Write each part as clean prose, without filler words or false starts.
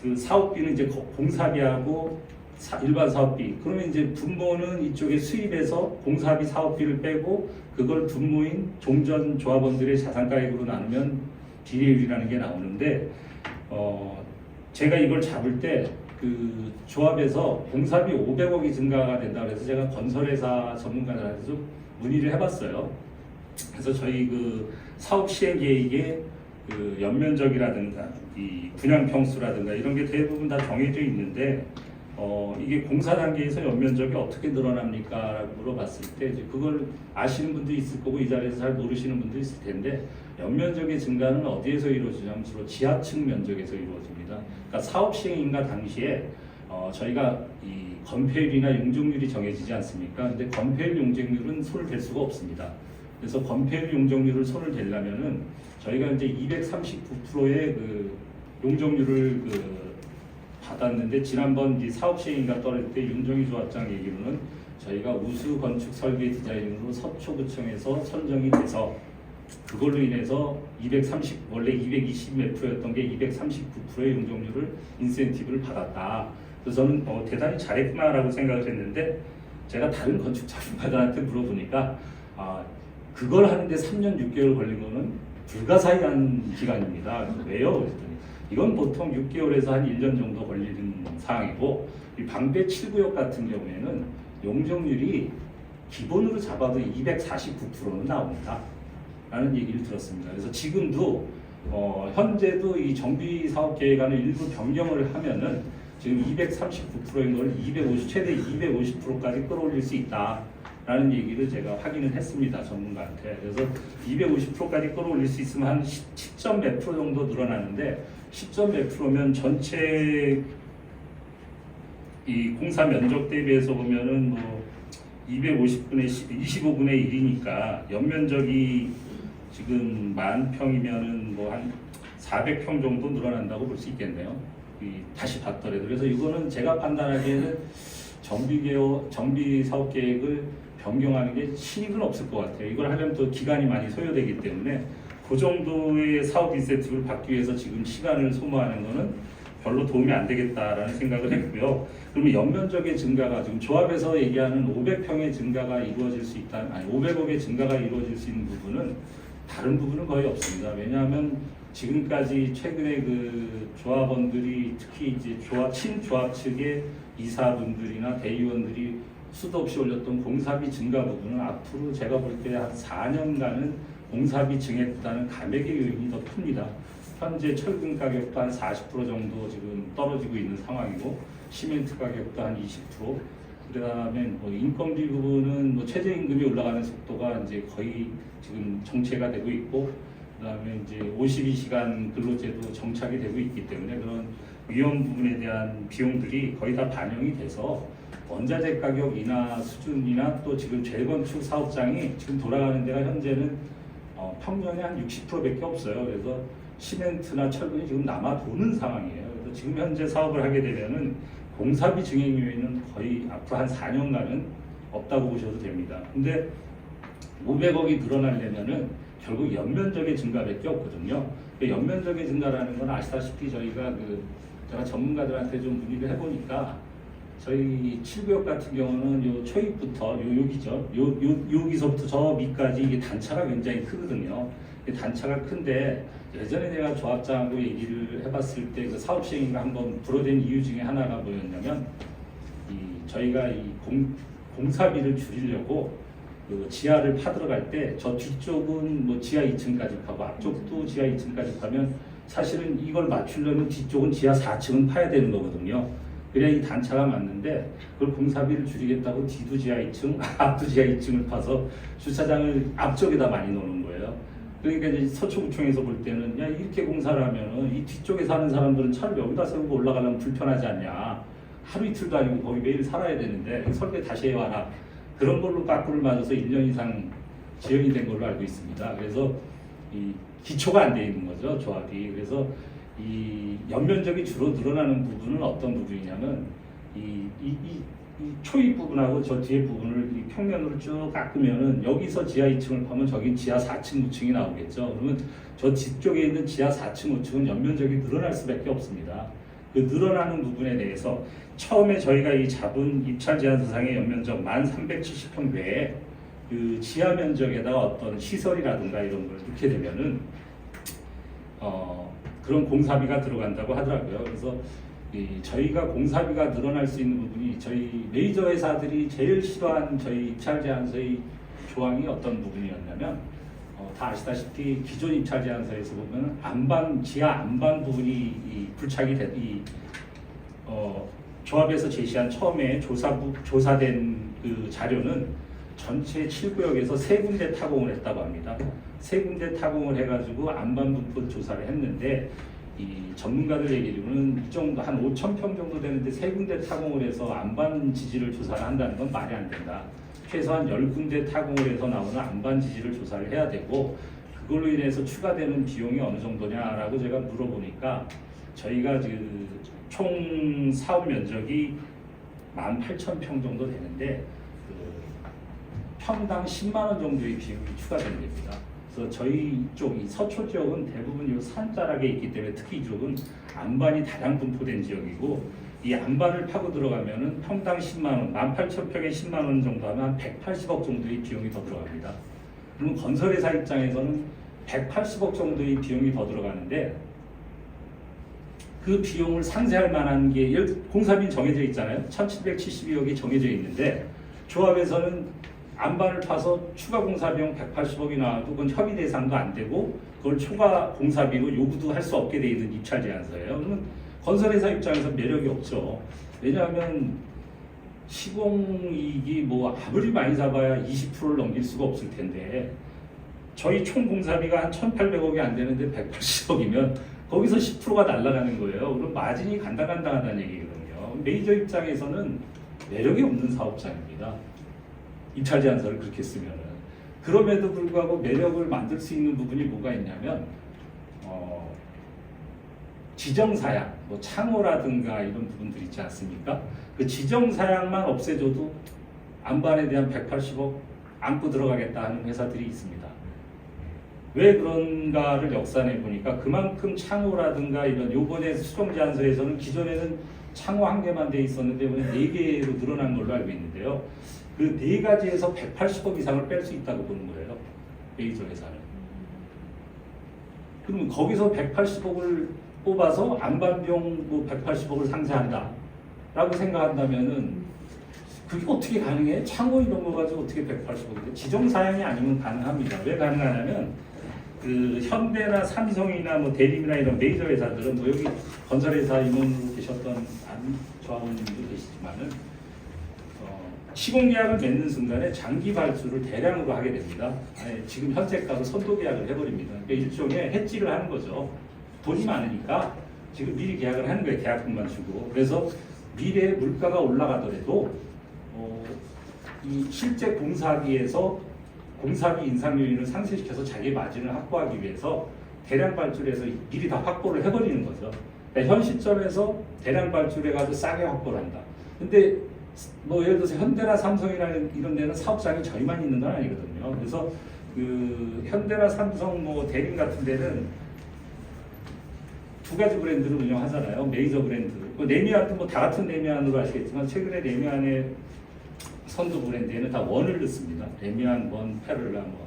그 사업비는 이제 공사비하고 일반 사업비. 그러면 이제 분모는 이쪽에 수입해서 공사비 사업비를 빼고 그걸 분모인 종전 조합원들의 자산가액으로 나누면 비례율이라는 게 나오는데 제가 이걸 잡을 때 그 조합에서 공사비 500억이 증가가 된다 그래서 제가 건설회사 전문가들한테 좀 문의를 해봤어요. 그래서 저희 그 사업 시행 계획에 그 연면적이라든가 이 분양 평수라든가 이런 게 대부분 다 정해져 있는데 이게 공사 단계에서 연면적이 어떻게 늘어납니까? 라고 물어봤을 때 이제 그걸 아시는 분도 있을 거고 이 자리에서 잘 모르시는 분도 있을 텐데 연면적의 증가는 어디에서 이루어지냐면 주로 지하층 면적에서 이루어집니다. 그러니까 사업 시행인가 당시에 저희가 이 건폐율이나 용적률이 정해지지 않습니까? 근데 건폐율 용적률은 손을 댈 수가 없습니다. 그래서 건폐율 용적률을 손을 대려면은 저희가 이제 239%의 그 용적률을 받았는데 지난번 이제 사업 시행인가 떨어질 때 윤정희 조합장 얘기로는 저희가 우수 건축 설계 디자인으로 서초구청에서 선정이 돼서 그걸로 인해서 원래 220 몇 프로였던 게 239%의 용적률을 인센티브를 받았다. 그래서 저는 대단히 잘했구나라고 생각을 했는데 제가 다른 건축 전문가들한테 물어보니까 그걸 하는데 3년 6개월 걸린 거는 불가사의한 기간입니다. 왜요? 그랬더니 이건 보통 6개월에서 한 1년 정도 걸리는 상황이고 이 방배 7구역 같은 경우에는 용적률이 기본으로 잡아도 249%는 나옵니다. 라는 얘기를 들었습니다. 그래서 지금도 현재도 이 정비 사업 계획안을 일부 변경을 하면은 지금 239%인 걸 최대 250%까지 끌어올릴 수 있다라는 얘기를 제가 확인을 했습니다. 전문가한테. 그래서 250%까지 끌어올릴 수 있으면 한 10점 몇 프로 정도 늘어나는데 10점 몇 프로면 전체 이 공사 면적 대비해서 보면은 뭐 250분의 25분의 1이니까 연면적이 지금 10,000평이면은 뭐 한 400평 정도 늘어난다고 볼 수 있겠네요. 다시 봤더라도. 그래서 이거는 제가 판단하기에는 정비 사업 계획을 변경하는 게 실익은 없을 것 같아요. 이걸 하려면 또 기간이 많이 소요되기 때문에 그 정도의 사업 인센티브를 받기 위해서 지금 시간을 소모하는 거는 별로 도움이 안 되겠다라는 생각을 했고요. 그러면 연면적의 증가가 지금 조합에서 얘기하는 500평의 증가가 이루어질 수 있다는 500억의 증가가 이루어질 수 있는 부분은 다른 부분은 거의 없습니다. 왜냐하면 지금까지 최근에 그 조합원들이 특히 이제 친조합 측의 이사분들이나 대의원들이 수도 없이 올렸던 공사비 증가 부분은 앞으로 제가 볼 때 한 4년간은 공사비 증액보다는 감액의 요인이 더 큽니다. 현재 철근 가격도 한 40% 정도 지금 떨어지고 있는 상황이고 시멘트 가격도 한 20%. 그다음에 뭐 인건비 부분은 뭐 최저임금이 올라가는 속도가 이제 거의 지금 정체가 되고 있고, 그다음에 이제 52시간 근로제도 정착이 되고 있기 때문에 그런 위험 부분에 대한 비용들이 거의 다 반영이 돼서 원자재 가격 인하 수준이나 또 지금 재건축 사업장이 지금 돌아가는 데가 현재는 평년에 한 60%밖에 없어요. 그래서 시멘트나 철근이 지금 남아 도는 상황이에요. 그래서 지금 현재 사업을 하게 되면은 공사비 증액 요인은 거의 앞으로 한 4년간은 없다고 보셔도 됩니다. 근데 500억이 늘어나려면은 결국 연면적의 증가밖에 없거든요. 연면적의 증가라는 건 아시다시피 제가 전문가들한테 좀 문의를 해보니까 저희 7구역 같은 경우는 요 초입부터 여기죠. 여기서부터 저 밑까지 이게 단차가 굉장히 크거든요. 단차가 큰데 예전에 내가 조합장하고 얘기를 해봤을 때 그 사업 시행인가 한번 불어된 이유 중에 하나가 뭐였냐면 저희가 공사비를 줄이려고 그 지하를 파들어갈 때 저 뒤쪽은 뭐 지하 2층까지 파고 앞쪽도 지하 2층까지 파면 사실은 이걸 맞추려면 뒤쪽은 지하 4층은 파야 되는 거거든요. 그래야 이 단차가 맞는데 그걸 공사비를 줄이겠다고 뒤도 지하 2층, 앞도 지하 2층을 파서 주차장을 앞쪽에다 많이 놓는 거예요. 그러니까 이제 서초구청에서 볼 때는 야 이렇게 공사를 하면은 이 뒤쪽에 사는 사람들은 차를 여기다 세우고 올라가려면 불편하지 않냐. 하루 이틀도 아니고 거기 매일 살아야 되는데 설계 다시 해와라. 그런 걸로 빠꾸를 맞아서 1년 이상 지연이 된 걸로 알고 있습니다. 그래서 이 기초가 안 돼 있는 거죠, 조합이. 그래서 이 연면적이 주로 늘어나는 부분은 어떤 부분이냐면 이 초입 부분하고 저 뒤에 부분을 이 평면으로 쭉 깎으면은 여기서 지하 2층을 파면 저기 지하 4층, 5층이 나오겠죠. 그러면 저 뒤쪽에 있는 지하 4층, 5층은 연면적이 늘어날 수밖에 없습니다. 그 늘어나는 부분에 대해서 처음에 저희가 이 잡은 입찰 제한서상의 연면적 1370평 외에 그 지하 면적에다가 어떤 시설이라든가 이런 걸 넣게 되면은 그런 공사비가 들어간다고 하더라고요. 그래서 저희가 공사비가 늘어날 수 있는 부분이 저희 메이저 회사들이 제일 싫어한 저희 입찰 제한서의 조항이 어떤 부분이었냐면 다 아시다시피 기존 입찰 제한서에서 보면 안반 지하 안반 부분이 불착이 조합에서 제시한 처음에 조사된 그 자료는 전체 7구역에서 3군데 타공을 했다고 합니다. 3군데 타공을 해가지고 안반 분포 조사를 했는데 이 전문가들 얘기로는 이 정도 한 5,000평 정도 되는데 3군데 타공을 해서 안반 지지를 조사를 한다는 건 말이 안 된다. 최소한 10군데 타공을 해서 나오는 안반 지지를 조사를 해야 되고 그걸로 인해서 추가되는 비용이 어느 정도냐라고 제가 물어보니까 저희가 총 사업 면적이 18,000평 정도 되는데 평당 10만 원 정도의 비용이 추가됩니다. 그래서 저희 쪽 이 서초 지역은 대부분 이 산자락에 있기 때문에 특히 이쪽은 안반이 다량 분포된 지역이고 이 안반을 파고 들어가면은 평당 10만 원, 18,000평에 10만 원 정도 하면 한 180억 정도의 비용이 더 들어갑니다. 그러면 건설회사 입장에서는 180억 정도의 비용이 더 들어가는데 그 비용을 상쇄할 만한 게 공사비는 정해져 있잖아요. 1,772억이 정해져 있는데 조합에서는 안반을 파서 추가 공사비용 180억이 나와도 그건 협의 대상도 안 되고 그걸 초과 공사비로 요구도 할 수 없게 돼 있는 입찰 제한서예요. 그러면 건설회사 입장에서 매력이 없죠. 왜냐하면 시공이익이 뭐 아무리 많이 잡아야 20%를 넘길 수가 없을 텐데 저희 총 공사비가 한 1,800억이 안 되는데 180억이면 거기서 10%가 날아가는 거예요. 그럼 마진이 간당간당하다는 얘기거든요. 메이저 입장에서는 매력이 없는 사업장입니다. 입찰 제한서를 그렇게 쓰면은. 그럼에도 불구하고 매력을 만들 수 있는 부분이 뭐가 있냐면 지정사양, 뭐 창호라든가 이런 부분들 있지 않습니까? 그 지정사양만 없애줘도 안반에 대한 180억 안고 들어가겠다 하는 회사들이 있습니다. 왜 그런가를 역산해 보니까 그만큼 창호라든가 이런 요번에 수정 제한서에서는 기존에는 창호 1개만 돼 있었는데 이번에 4개로 늘어난 걸로 알고 있는데요. 그 4가지에서 180억 이상을 뺄 수 있다고 보는 거예요. 메이저 회사는. 그러면 거기서 180억을 뽑아서 안반비용 뭐 180억을 상쇄한다 라고 생각한다면은 그게 어떻게 가능해? 창호 이런 거 가지고 어떻게 180억인데 지정사양이 아니면 가능합니다. 왜 가능하냐면 그 현대나 삼성이나 뭐 대림이나 이런 메이저 회사들은 뭐 여기 건설회사 임원으로 계셨던 안 조합원님도 계시지만은 시공계약을 맺는 순간에 장기 발주를 대량으로 하게 됩니다. 지금 현재가로 선도계약을 해버립니다. 그러니까 일종의 해지를 하는 거죠. 돈이 많으니까 지금 미리 계약을 하는 거예요. 계약금만 주고. 그래서 미래에 물가가 올라가더라도 이 실제 공사비에서 공사비 인상 요인을 상쇄시켜서 자기 마진을 확보하기 위해서 대량 발주를 해서 미리 다 확보를 해버리는 거죠. 그러니까 현 시점에서 대량 발주를 해가지고 싸게 확보를 한다. 근데 뭐 예를 들어서 현대나 삼성이나 이런 데는 사업장이 저희만 있는 건 아니거든요. 그래서 그 현대나 삼성 뭐 대림 같은 데는 2가지 브랜드를 운영하잖아요. 메이저 브랜드. 뭐 레미안도 뭐 다 같은 레미안으로 아시겠지만 최근에 레미안의 선두 브랜드에는 다 원을 넣습니다. 레미안 원 페를라, 뭐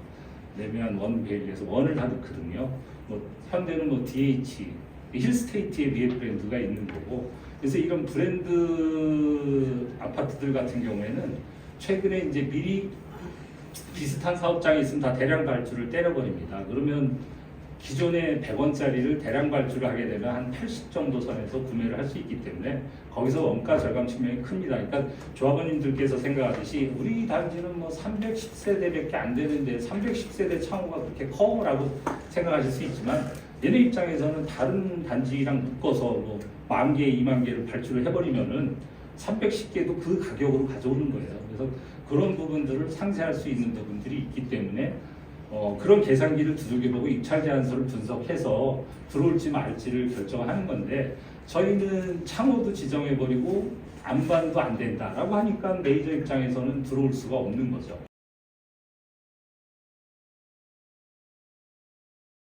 레미안 원 베일에서 원을 다 넣거든요. 뭐 현대는 뭐 DH, 힐스테이트의 위에 브랜드가 있는 거고. 그래서 이런 브랜드 아파트들 같은 경우에는 최근에 이제 미리 비슷한 사업장이 있으면 다 대량 발주를 때려버립니다. 그러면 기존에 100원짜리를 대량 발주를 하게 되면 한 80 정도 선에서 구매를 할 수 있기 때문에 거기서 원가 절감 측면이 큽니다. 그러니까 조합원님들께서 생각하듯이 우리 단지는 뭐 310세대밖에 안 되는데 310세대 창호가 그렇게 커라고 생각하실 수 있지만 얘네 입장에서는 다른 단지랑 묶어서 뭐 10,000개, 20,000개를 발주를 해버리면은 310개도 그 가격으로 가져오는 거예요. 그래서 그런 부분들을 상쇄할 수 있는 부분들이 있기 때문에 그런 계산기를 두들겨보고 입찰 제한서를 분석해서 들어올지 말지를 결정하는 건데 저희는 창호도 지정해버리고 안반도 안 된다라고 하니까 메이저 입장에서는 들어올 수가 없는 거죠.